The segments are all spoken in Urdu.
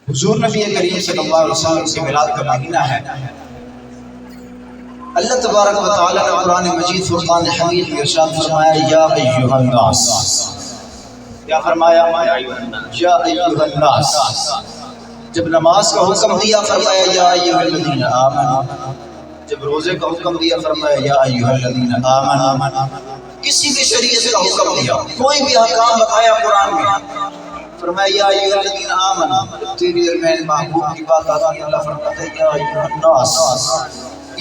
حضور نبی کریم صلی اللہ علیہ وسلم کے میلاد کا مہینہ ہے۔ اللہ تبارک و تعالی نے قرآن مجید فرقان حمید میں ارشاد فرمایا یا ایھا الناس، کیا فرمایا؟ یا ایھا الناس۔ جب نماز کا حکم دیا فرمایا یا ایھا الذین آمنوا، جب روزے کا حکم دیا فرمایا یا ایھا الذین آمنوا۔ کسی بھی شریعت کا حکم دیا، کوئی بھی احکام بتایا قرآن میں، فرمایا یا ایھا الذین آمنوا۔ تیری اور میرے محبوب کی بات آتی ہے، اللہ فرماتا ہے یا ایھا الناس،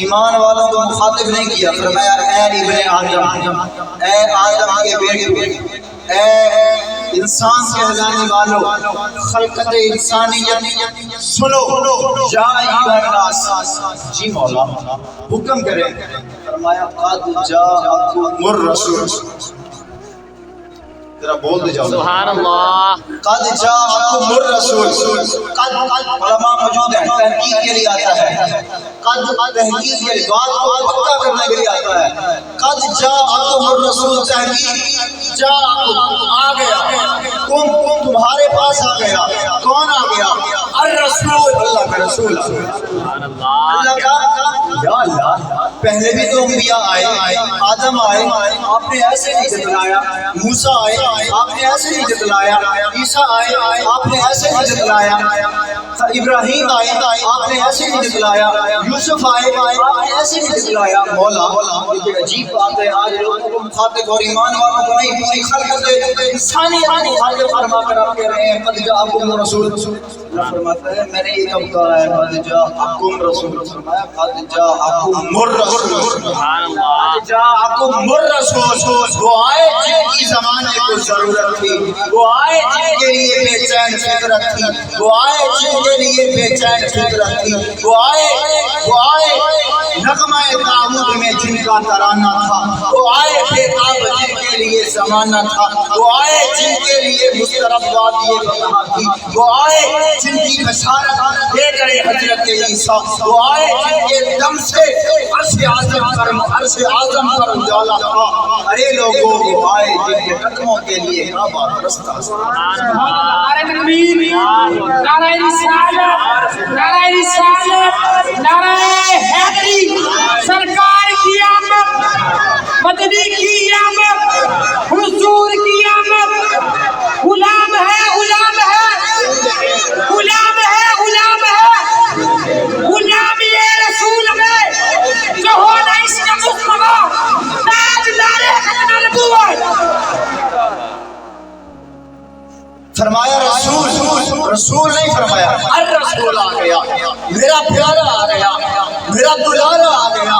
ایمان والوں کو مخاطب نہیں کیا، فرمایا اے ابن آدم، اے آدم کے بیٹے، اے انسان کے کہلانے والوں، خلقت انسانیت سنو، یا ایھا الناس۔ جی مولا حکم کرے، فرمایا قد جاءکم الرسول، ذرا بول دے جاؤ سبحان اللہ۔ قد جاءکم الرسول، قد علماء موجود ہیں، تحقیق کے لیے آتا ہے، قد تحقیق کے لیے بات کو پکا کرنے کے لیے آتا ہے۔ قد جاءکم الرسول، تحقیق، جاءکم آ گیا، تمہارے پاس آ گیا، کون آ گیا؟ الرسول، اللہ کا رسول۔ سبحان اللہ۔ اللہ کا یا اللہ، پہلے بھی تو انبیاء آئے، آدم آئے، آپ نے ایسے نہیں جتلایا، موسیٰ آئے، آپ نے ایسے نہیں جتلایا، عیسیٰ آئے، آپ نے ایسے نہیں جتلایا، ابراہیم آئے، آپ نے ایسے نہیں جتلایا، یوسف آئے، آپ نے ایسے نہیں جتلایا۔ مولا یہ عجیب بات ہے، آج لوگوں کو مخاطب اور ایمان والوں کو نہیں، پوری خلقت انسانیت کو مخاطب فرما کر آپ کہہ رہے ہیں قد جاءکم رسول۔ اللہ فرماتا ہے میں نے یہ کب کہا ہے قد جاءکم رسول، فرمایا قد جاءکم الرسول، سبحان اللہ۔ قد جاءکم الرسول۔ وہ آئے جن کی زمانے کو ضرورت تھی، وہ آئے جن کے لیے بے چین فطرت تھی، وہ آئے جن کے لیے بے چین فطرت تھی، وہ آئے نغمہ تعمد میں جن کا ترانہ تھا، وہ آئے بے تاب جن کے لیے زمانہ تھا، وہ آئے جن کے لیے مسترب وادی فتح تھی، وہ آئے جن کی بشارت دے گئے حضرت عیسیٰ، وہ آئے جن کے دم سے عرش اعظم پر اجالا تھا۔ ارے لوگوں، وہ آئے جن کے قدموں کے لیے کعبہ رستہ۔ نعرہ تکبیر، نعرہ رسالت، نعرہ رسالت، نعرہ حیدری، سرکار کی آمد، مدنی کی آمد، حضور کی آمد، غلام ہے، غلام ہے، غلام ہے، غلام ہے، غلام یہ رسول میں جو ہونا اس کا مصطفیٰ، تاجدار ختم نبوت۔ فرمایا رسول نہیں فرمایا الرسول آ گیا، میرا پیارا آ گیا، میرا دلالا آ گیا،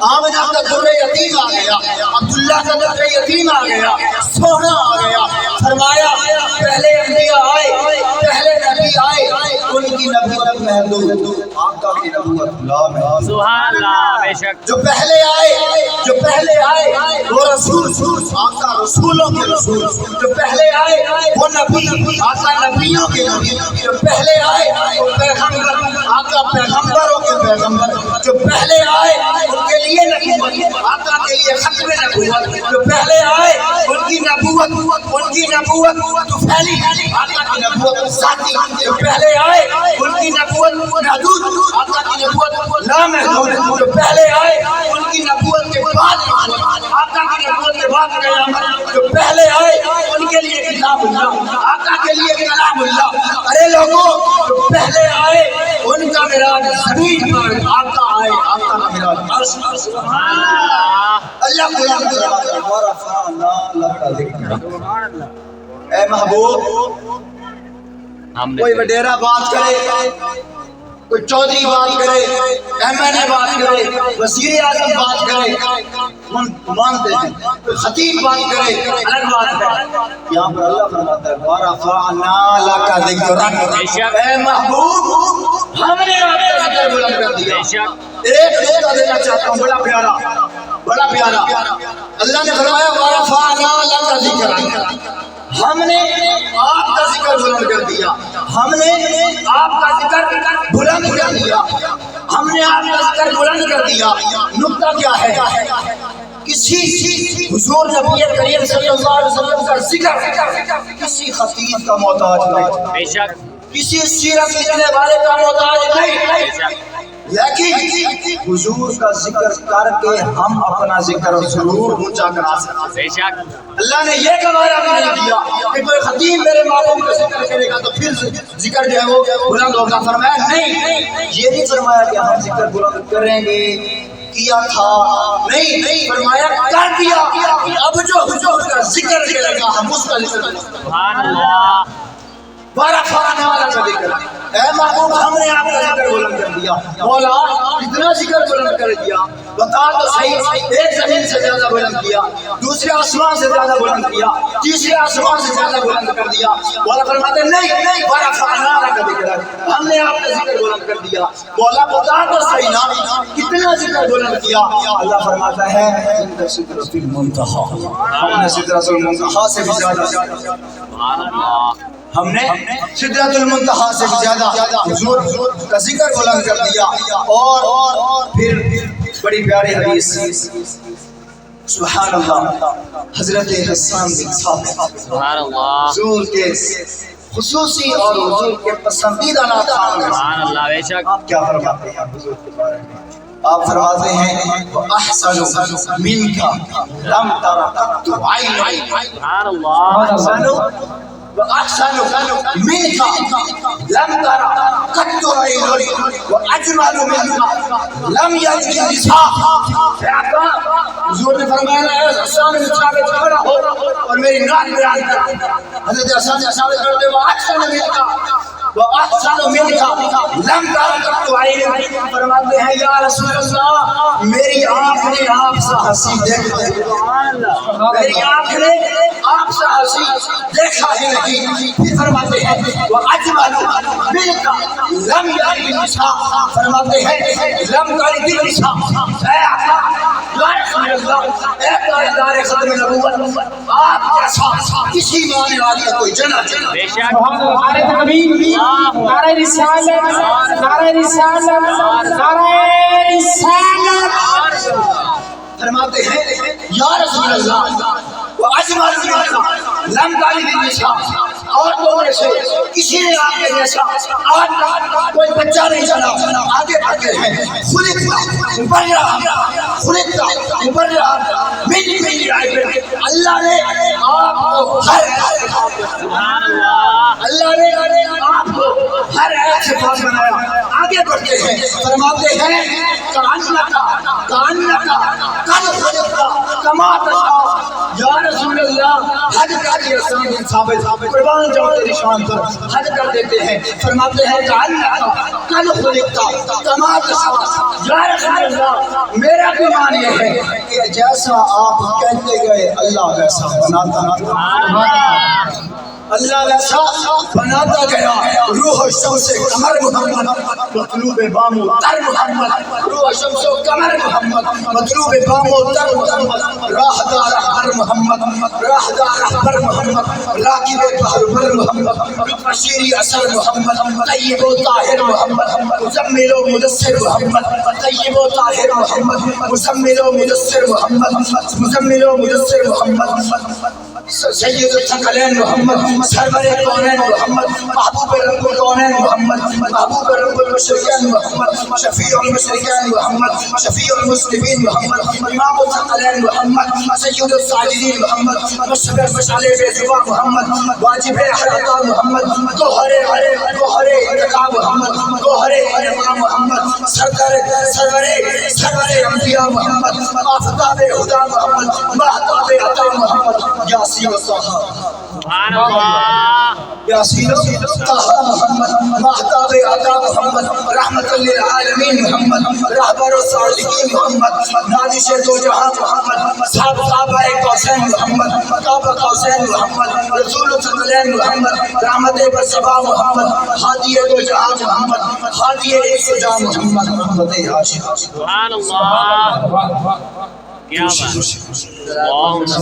آمنہ کا در یتیم آ گیا، عبداللہ کا در یتیم آ گیا، سونا آ گیا۔ فرمایا پہلے انبیاء آئے، پہلے نبی آئے، ان کی نبوت محدود، آقا کی نبوت غلام ہے۔ سبحان اللہ۔ بے شک جو پہلے آئے وہ رسول، آقا رسولوں کے رسول، جو پہلے آئے وہ نبی، آقا نبیوں کے نبی، جو پہلے آئے وہ پیغمبر، آقا پیغمبروں کے پیغمبر، جو پہلے آئے ان کے لیے نبوت، آقا کے لیے ختم نبوت، جو پہلے آئے ان کی نبوت تو پھیلی، آقا کی نبوت ذاتی، جو پہلے آئے ان کی نبوت محدود، آقا کی نبوت لامحدود، جو پہلے آئے ان کی نبوت کے بعد آقا کی نبوت کے بعد قیامت، جو پہلے آئے ان کے لیے کتاب اللہ، آقا کے لیے کلام اللہ۔ ارے لوگوں، جو پہلے آئے ان کا معراج زمین پر، آقا آئے آقا کا معراج عرش پر۔ سبحان اللہ۔ اللہ قرآن میں فرماتا ہے وَرَفَعْنَا لَكَ ذِكْرَكَ۔ اے محبوب، ہم نے کوئی وڈیرا بات کرے، کوئی چودھری بات کرے، ایم این اے بات کرے، وزیر اعظم بات کرے، مانتے ہیں، کوئی خطیب بات کرے، الگ بات ہے۔ یہاں پر اللہ فرماتا ہے وَرَفَعْنَا لَكَ ذِكْرَكَ۔ اے محبوب، ہم نے آپ کا ذکر بلند کر دیا۔ بے شک ایک نقطہ دینا چاہتا ہوں، بڑا پیارا، بڑا پیارا۔ اللہ نے فرمایا وَرَفَعْنَا لَكَ ذِكْرَكَ، ہم نے آپ کا ذکر بلند کر دیا، ہم نے آپ کا ذکر بلند کر دیا، ہم نے آپ کا ذکر بلند کر دیا۔ نقطہ کیا ہے؟ کسی حضور نبی کریم صلی اللہ علیہ وسلم کا ذکر کسی خطیب کا محتاج نہیں، بے شک کسی سیرت لکھنے والے کا محتاج بے نہیں، شک لیکن حضور کا ذکر کر کے ہم اپنا ذکر ضرور اونچا کرا سکتے بے شک اللہ نے یہ گوارا بھی نہیں کیا کہ کوئی خطیب میرے محبوب کا ذکر کرے گا تو پھر ذکر جو ہے وہ بلند ہوگا، فرمایا نہیں، یہ نہیں فرمایا کہ ہم ذکر بلند کریں گے، کیا تھا نہیں، فرمایا کر دیا، اب جو حضور کا ذکر کرے گا ہم اس کا ذکر کریں گے۔ سبحان اللہ بارہ فرانے والا کا ذکر، اے محبوب ہم نے آپ کا ذکر بلند کر دیا، مولا اتنا ذکر بلند کر دیا، بتا تو صحیح، ایک زمین سے زیادہ بلند کیا، دوسرے آسمان سے زیادہ بلند کیا، تیسرے آسمان سے زیادہ بلند کر دیا، مولا فرماتے ہیں نہیں، بارہ فرانے والا کا ذکر ہے، ہم نے آپ کا ذکر بلند کر دیا، مولا بتا تو صحیح نا کتنا ذکر بلند کیا، اللہ فرماتا ہے سدرۃ المنتہی، ہم نے سدرۃ المنتہی سے بھی زیادہ سبحان اللہ ہم نے سدرۃ المنتہی سے بھی زیادہ حضور کا ذکر بلند کر دیا، اور پھر بڑی پیاری حدیث سبحان اللہ، حضرت حسان بن ثابت سبحان اللہ حضور کے خصوصی اور حضور کے پسندیدہ نعت خوان ہیں۔ سبحان اللہ بے شک آپ کیا فرماتے ہیں حضور کے بارے میں؟ آپ فرماتے ہیں احسن منک لم تر قط عین، سبحان اللہ وأحسن منك لم تر قط عين، وأجمل منك لم يلد نساء۔ حضور نے فرمایا حسان بن ثابت کھڑا ہو اور میری نعت بیان کر، حضرت حسان بن ثابت کرتے وہ احسن منك وأحسن منك لم تر قط عين، فرماتے ہیں یا رسول اللہ میری آنکھ نے آپ سے ہنسی دیکھا، میری آنکھ نے آپ سے ہنسی دیکھا ہی نہیں، پھر فرماتے ہیں وَأَجْمَلُ مِنْكَ لَمْ يَلِدِ النِّسَاء، فرماتے ہیں لم تلد النساء، اے آقا یا رسول اللہ، اے تاجدار ختم نبوت، آپ جیسا کسی مانے والی کوئی جنت بے شک نعرہ تکبیر، نعرہ رسالت، نعرہ رسالت، نعرہ رسالت۔ فرماتے ہیں یا رسول اللہ وَأَجْمَلُ مِنْكَ لَمْ تَلِدِ النِّسَاء، اور تو میں سے کسی نے آپ کے جیسا آج تک کوئی بچہ نہیں چلا، آگے بڑھتے ہیں خلقت مبرأ، خلقت مبرأ من کل عیب، اللہ نے آپ کو ہر سبحان اللہ اللہ نے آپ کو ہر عیب سے پاک بنایا۔ آگے بڑھتے ہیں فرماتے ہیں کأنک قد خلقت کما تشاء، یا رسول اللہ حج کر دیا حسان بن ثابت، قربان جاؤ تیری شان پر، حج کر دیتے ہیں، فرماتے ہیں کأنک قد خلقت کما تشاء، یا رسول اللہ میرا گمان یہ ہے کہ جیسا آپ کہتے گئے اللہ ویسا بناتا، اللہ ویسا بناتا گیا۔ روح و شمس قمر محمد، مطلوب بام و تر محمد، روح و شمس و قمر محمد، مطلوب بام و تر محمد، راہدار رہبر محمد، راہدار رہبر محمد، راکب بحر بر محمد، بشیری اثر محمد، طیب و طاہر محمد، مزمل و مدثر محمد، طیب و طاہر محمد، مزمل و مدثر محمد، مزمل و مدثر محمد، سید الثقلین محمد، سرور کونین محمد، محبوب رب الکونین محمد، محبوب رب المشرکین محمد، شفیع المشرکین محمد، شفیع المسلمین محمد، امام الثقلین محمد، سید الساجدین محمد، مشرق مشعل بے زباں محمد، واجب حرکہ محمد، گوہر ارتقاء محمد، گوہر ارتقاء محمد، سرور انبیاء محمد، آفتاب ہدا محمد، مہتاب عطا محمد، یاسین الطہا سبحان اللہ یاسین الطہا محمد، مہتاب عطا محمد، رحمت للعالمین محمد، رہبر الصالحین محمد، نادش دو جہاں محمد، صاحب کعبہ قوسین محمد، کعبہ قوسین محمد، رسول الثقلین محمد، رحمت بسبا محمد، ہادی دو جہاں محمد، ہادی السجا محمد، محمد عاشق سبحان اللہ کیا بات